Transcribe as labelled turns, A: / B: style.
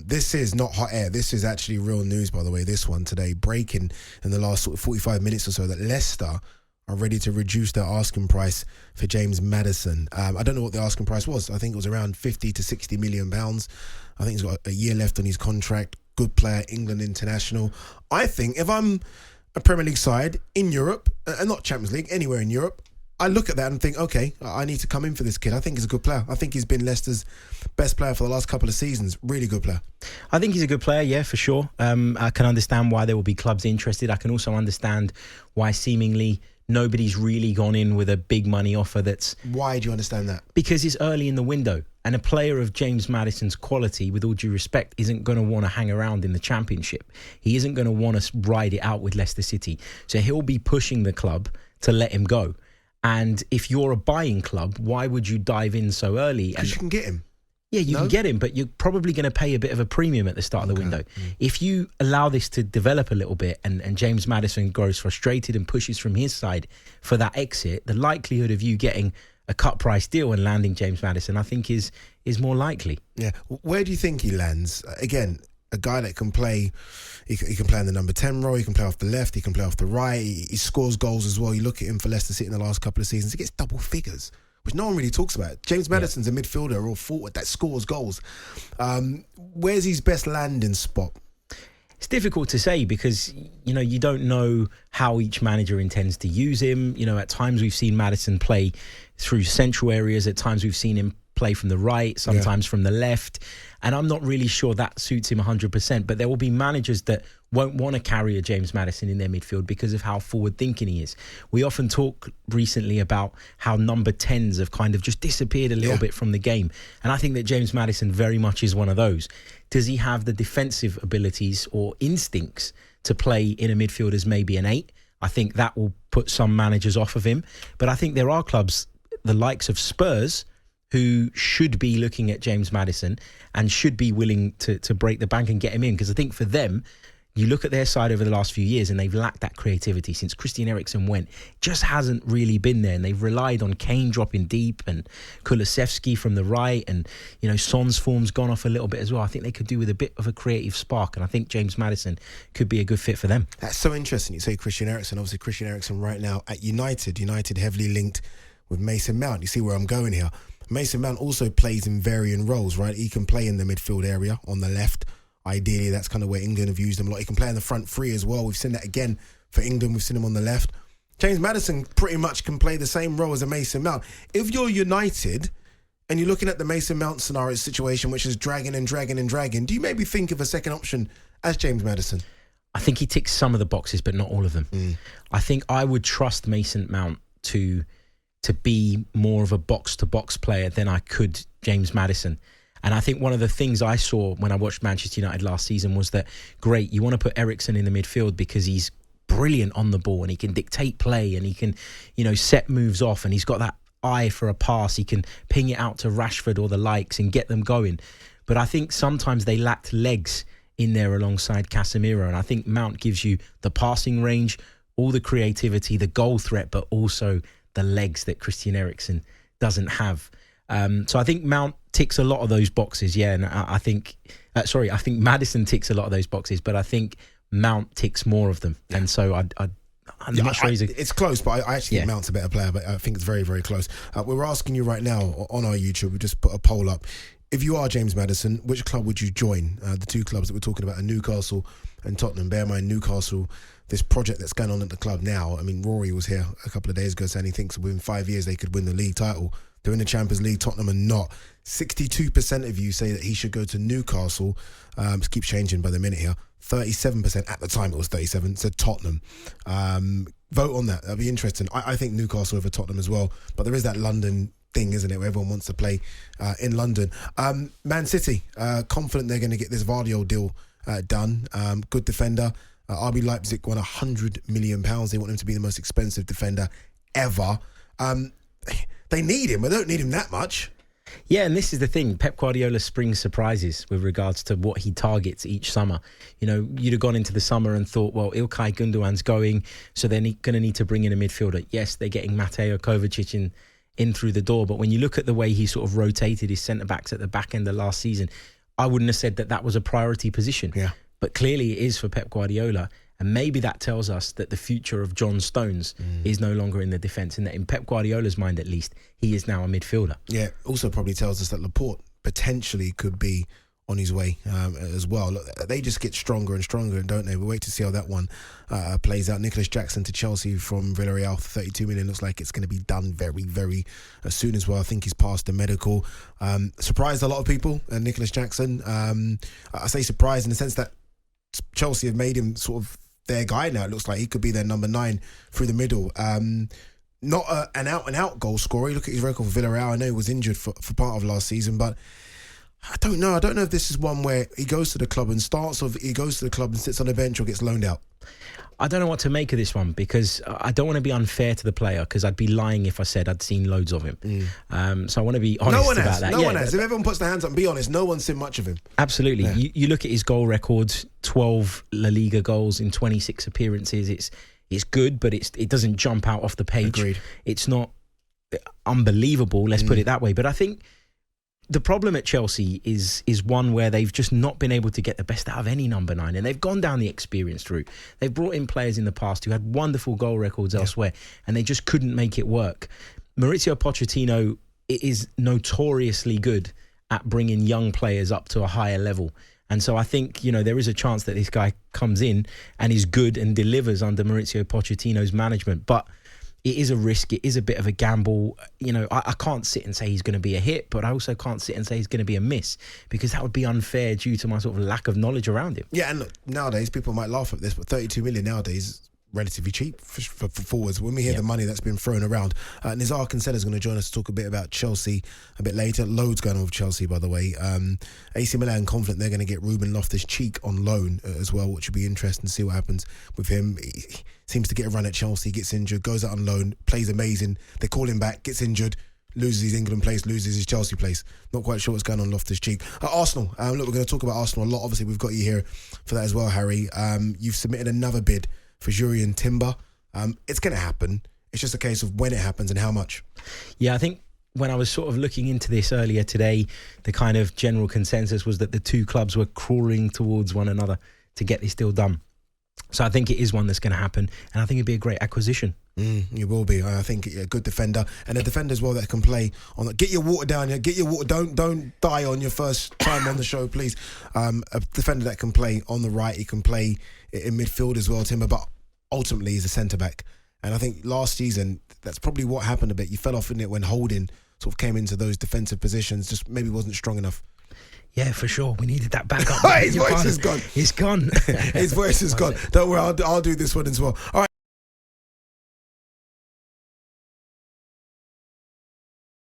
A: This is not hot air. This is actually real news, by the way, this one today. Breaking in the last sort of 45 minutes or so that Leicester are ready to reduce their asking price for James Maddison. I don't know what the asking price was. I think it was around 50 to 60 million pounds. I think he's got a year left on his contract. Good player, England international. I think if I'm a Premier League side in Europe, and not Champions League, anywhere in Europe, I look at that and think, okay, I need to come in for this kid. I think he's a good player. I think he's been Leicester's best player for the last couple of seasons. Really good player.
B: I think he's a good player, yeah, for sure. I can understand why there will be clubs interested. I can also understand why seemingly nobody's really gone in with a big money offer.
A: Why do you understand that?
B: Because it's early in the window. And a player of James Maddison's quality, with all due respect, isn't going to want to hang around in the Championship. He isn't going to want to ride it out with Leicester City. So he'll be pushing the club to let him go. And if you're a buying club, why would you dive in so early?
A: Because you can get him.
B: Yeah, you can get him, but you're probably going to pay a bit of a premium at the start of the window. If you allow this to develop a little bit and James Maddison grows frustrated and pushes from his side for that exit, the likelihood of you getting a cut price deal and landing James Maddison, I think, is more likely.
A: Yeah. Where do you think he lands? Again, a guy that can play, he can play in the number 10 role, he can play off the left, he can play off the right, he scores goals as well. You look at him for Leicester City in the last couple of seasons, he gets double figures, which no one really talks about. James Maddison's a midfielder or forward that scores goals. Where's his best landing spot?
B: It's difficult to say because, you don't know how each manager intends to use him. At times we've seen Maddison play through central areas. At times we've seen him play from the right, sometimes from the left. And I'm not really sure that suits him 100%. But there will be managers that won't want to carry a James Maddison in their midfield because of how forward-thinking he is. We often talk recently about how number 10s have kind of just disappeared a little bit from the game. And I think that James Maddison very much is one of those. Does he have the defensive abilities or instincts to play in a midfield as maybe an 8? I think that will put some managers off of him. But I think there are clubs, the likes of Spurs, who should be looking at James Maddison and should be willing to break the bank and get him in. Because I think for them, you look at their side over the last few years and they've lacked that creativity since Christian Eriksen went. Just hasn't really been there. And they've relied on Kane dropping deep and Kulusevski from the right. And, Son's form's gone off a little bit as well. I think they could do with a bit of a creative spark. And I think James Maddison could be a good fit for them. That's
A: so interesting. You say Christian Eriksen. Obviously, Christian Eriksen right now at United. United heavily linked with Mason Mount. You see where I'm going here. Mason Mount also plays in varying roles, right? He can play in the midfield area on the left. Ideally, that's kind of where England have used him a lot. He can play in the front three as well. We've seen that again for England. We've seen him on the left. James Maddison pretty much can play the same role as a Mason Mount. If you're United and you're looking at the Mason Mount scenario situation, which is dragging and dragging and dragging, do you maybe think of a second option as James Maddison?
B: I think he ticks some of the boxes, but not all of them. I think I would trust Mason Mount to be more of a box-to-box player than I could James Maddison. And I think one of the things I saw when I watched Manchester United last season was that, great, you want to put Eriksen in the midfield because he's brilliant on the ball and he can dictate play and he can, set moves off and he's got that eye for a pass. He can ping it out to Rashford or the likes and get them going. But I think sometimes they lacked legs in there alongside Casemiro. And I think Mount gives you the passing range, all the creativity, the goal threat, but also the legs that Christian Eriksen doesn't have. So I think Mount ticks a lot of those boxes, and I think Maddison ticks a lot of those boxes, but I think Mount ticks more of them. And so I'm not sure
A: it's close, but I actually think Mount's a better player, but I think it's very, very close. We're asking you right now on our YouTube, we just put a poll up. If you are James Maddison, which club would you join? The two clubs that we're talking about are Newcastle and Tottenham. Bear in mind, Newcastle, this project that's going on at the club now. I mean, Rory was here a couple of days ago saying he thinks within 5 years they could win the league title. They're in the Champions League, Tottenham are not. 62% of you say that he should go to Newcastle. It keeps changing by the minute here. 37%, at the time it was 37, said Tottenham. Vote on that. That'll be interesting. I think Newcastle over Tottenham as well. But there is that London thing, isn't it, where everyone wants to play in London. Man City, confident they're going to get this GVARDIOL deal done. Good defender. RB Leipzig won £100 million. They want him to be the most expensive defender ever. They need him, but they don't need him that much.
B: Yeah, and this is the thing. Pep Guardiola springs surprises with regards to what he targets each summer. You'd have gone into the summer and thought, well, Ilkay Gundogan's going, so they're going to need to bring in a midfielder. Yes, they're getting Mateo Kovacic in through the door, but when you look at the way he sort of rotated his centre-backs at the back end of last season, I wouldn't have said that was a priority position.
A: Yeah.
B: But clearly it is for Pep Guardiola. And maybe that tells us that the future of John Stones is no longer in the defence, and that in Pep Guardiola's mind, at least, he is now a midfielder.
A: Yeah, also probably tells us that Laporte potentially could be on his way as well. Look, they just get stronger and stronger, don't they? We'll wait to see how that one plays out. Nicholas Jackson to Chelsea from Villarreal for 32 million. Looks like it's going to be done very, very soon as well. I think he's passed the medical. Surprised a lot of people, Nicholas Jackson. I say surprised in the sense that Chelsea have made him sort of their guy now. It looks like he could be their number 9 through the middle. Not an out-and-out goal scorer. Look at his record for Villarreal. I know he was injured for part of last season, but I don't know. I don't know if this is one where he goes to the club and starts, or he goes to the club and sits on the bench or gets loaned out.
B: I don't know what to make of this one, because I don't want to be unfair to the player, because I'd be lying if I said I'd seen loads of him. So I want to be honest about that.
A: No one has. If everyone puts their hands up and be honest, no one's seen much of him.
B: Absolutely.
A: Yeah.
B: You look at his goal record, 12 La Liga goals in 26 appearances. It's good, but it doesn't jump out off the page.
A: Agreed.
B: It's not unbelievable, let's put it that way. But I think the problem at Chelsea is one where they've just not been able to get the best out of any number 9, and they've gone down the experienced route. They've brought in players in the past who had wonderful goal records elsewhere, and they just couldn't make it work. Mauricio Pochettino is notoriously good at bringing young players up to a higher level. And so I think, there is a chance that this guy comes in and is good and delivers under Mauricio Pochettino's management. But it is a risk. It is a bit of a gamble. I can't sit and say he's going to be a hit, but I also can't sit and say he's going to be a miss, because that would be unfair due to my sort of lack of knowledge around him.
A: Yeah, and look, nowadays people might laugh at this, but 32 million nowadays is relatively cheap for forwards. When we hear the money that's been thrown around, Nizar Cancella's going to join us to talk a bit about Chelsea a bit later. Loads going on with Chelsea, by the way. AC Milan confident they're going to get Ruben Loftus-Cheek on loan as well, which would be interesting to see what happens with him. He seems to get a run at Chelsea, gets injured, goes out on loan, plays amazing. They call him back, gets injured, loses his England place, loses his Chelsea place. Not quite sure what's going on Loftus-Cheek. Arsenal. Look, we're going to talk about Arsenal a lot. Obviously, we've got you here for that as well, Harry. You've submitted another bid for JURRIEN Timber. It's going to happen. It's just a case of when it happens and how much.
B: Yeah, I think when I was sort of looking into this earlier today, the kind of general consensus was that the two clubs were crawling towards one another to get this deal done. So I think it is one that's going to happen, and I think it'd be a great acquisition.
A: You will be. I think a good defender, and a defender as well that can play on. Get your water down here. Get your water. Don't die on your first time on the show, please. A defender that can play on the right. He can play in midfield as well, Timber. But ultimately, he's a centre back. And I think last season that's probably what happened a bit. You fell off in it when Holding sort of came into those defensive positions. Just maybe wasn't strong enough.
B: Yeah, for sure. We needed that backup.
A: His voice is gone.
B: It's gone.
A: His voice is gone. Don't worry. I'll do this one as well. All right.